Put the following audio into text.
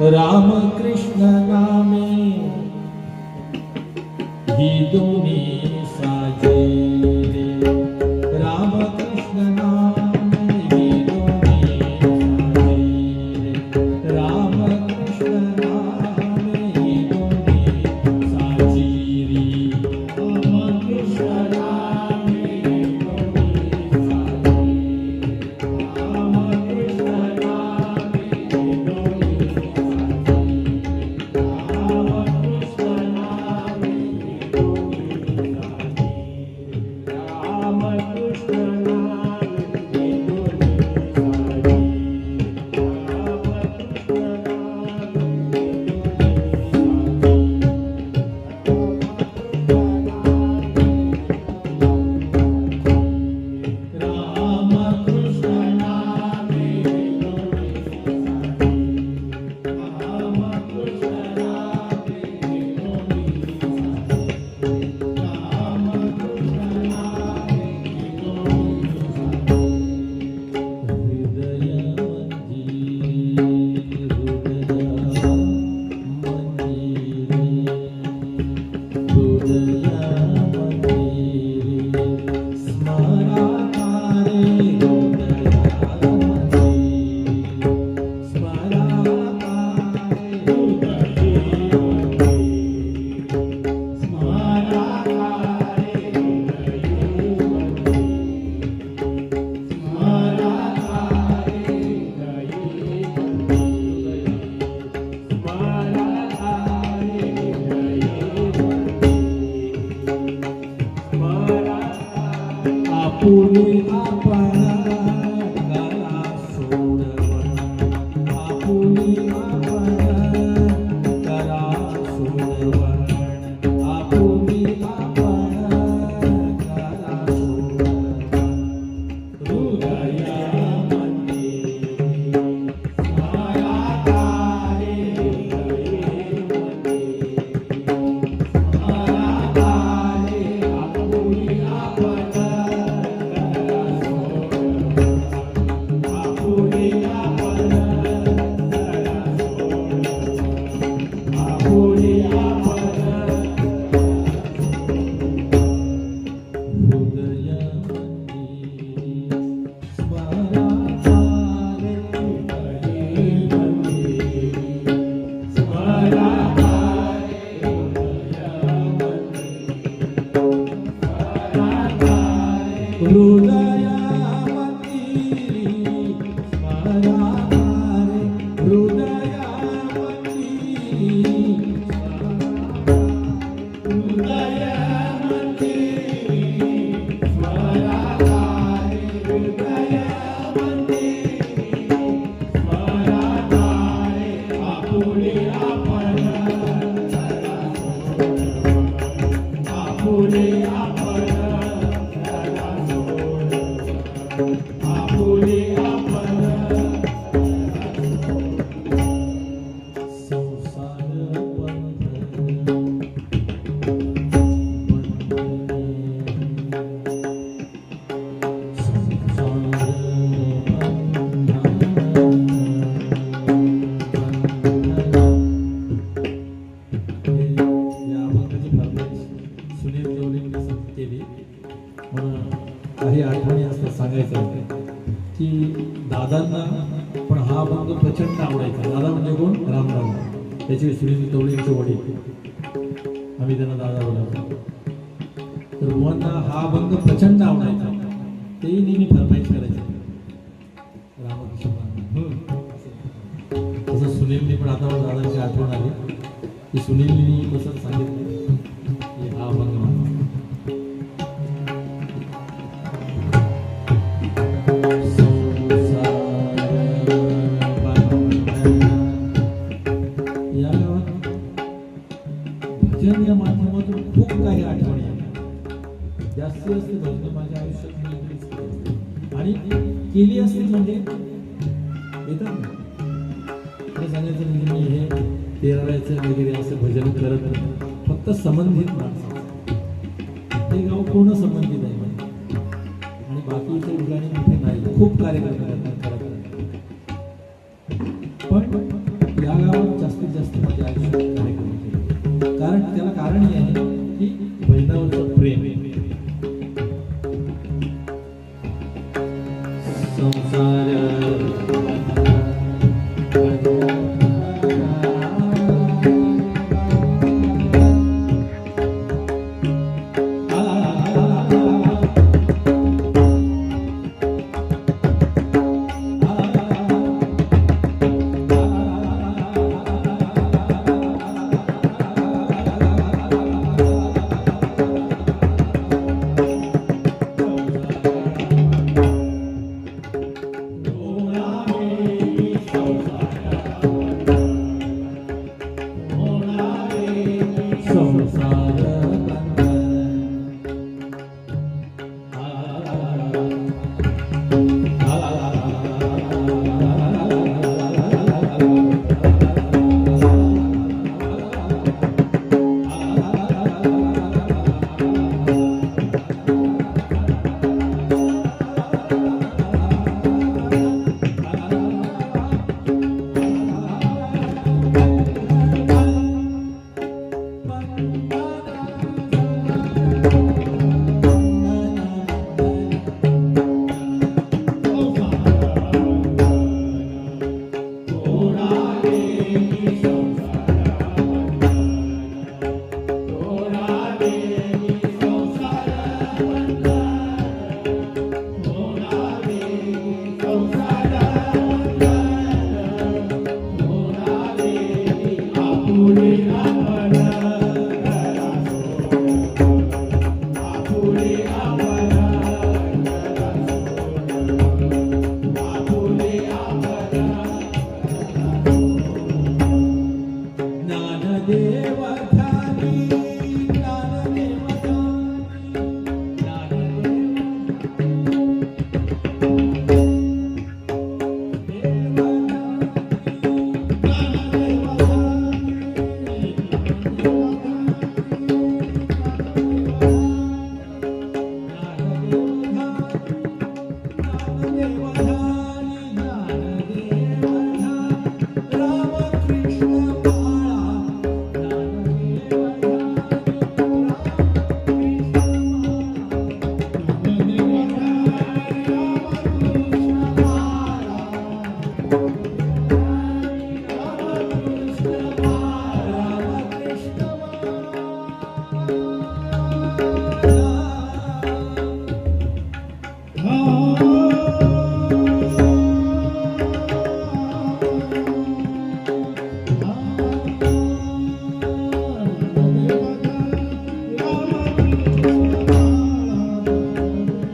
राम कृष्ण नामे ही दोन्ही साजे रे, राम कृष्ण नामे ही दोन्ही साजे रे, राम कृष्ण नामे ही दोन्ही साजी रे, राम कृष्ण नामे ही दोन्ही साजी, राम कृष्ण नामे ही दोन्ही आपुनी आपण गला सोडवण, आपुनी आपण गला सोडवण, आपुनी आपण गला सोडवण, हृदयामध्ये माया तारे, हृदयामध्ये माया तारे, आपुनी आपण काही आठवणी असतात सांगायचं की दादांना पण हा अभंग प्रचंड आवडायचा. दादा म्हणजे कोण? रामदादा, त्याचे सुनील तवळेंचे वडील, आम्ही त्यांना दादा बोलावतो. तर रोहनला हा अभंग प्रचंड आवडायचा, तेही नेहमी फरमाईश करायचे रामकृष्ण. तसं सुनीलनी पण आता दादांची आठवण आली की सुनीलनी तसंच सांगितलं की हा अभंग या माध्यमातून खूप काही आठवणी जास्तीत जास्त भजन माझ्या आयुष्यात आणि केली असतील म्हणजे येतात ना. खरं सांगायचं म्हणजे मी हे तेराव्याचं वगैरे असं भजन करत नाही, फक्त संबंधित माणसं, हे गाव पूर्ण संबंधित आहे म्हणजे, आणि बाकी इतर ठिकाणी कुठे नाही, खूप कार्यक्रम करतात खरं, पण या गावात जास्तीत जास्त माझ्या आयुष्यात कार्यक्रम केले, कारण त्याला कारण हे आहे की भजनावरचं प्रेम. संसार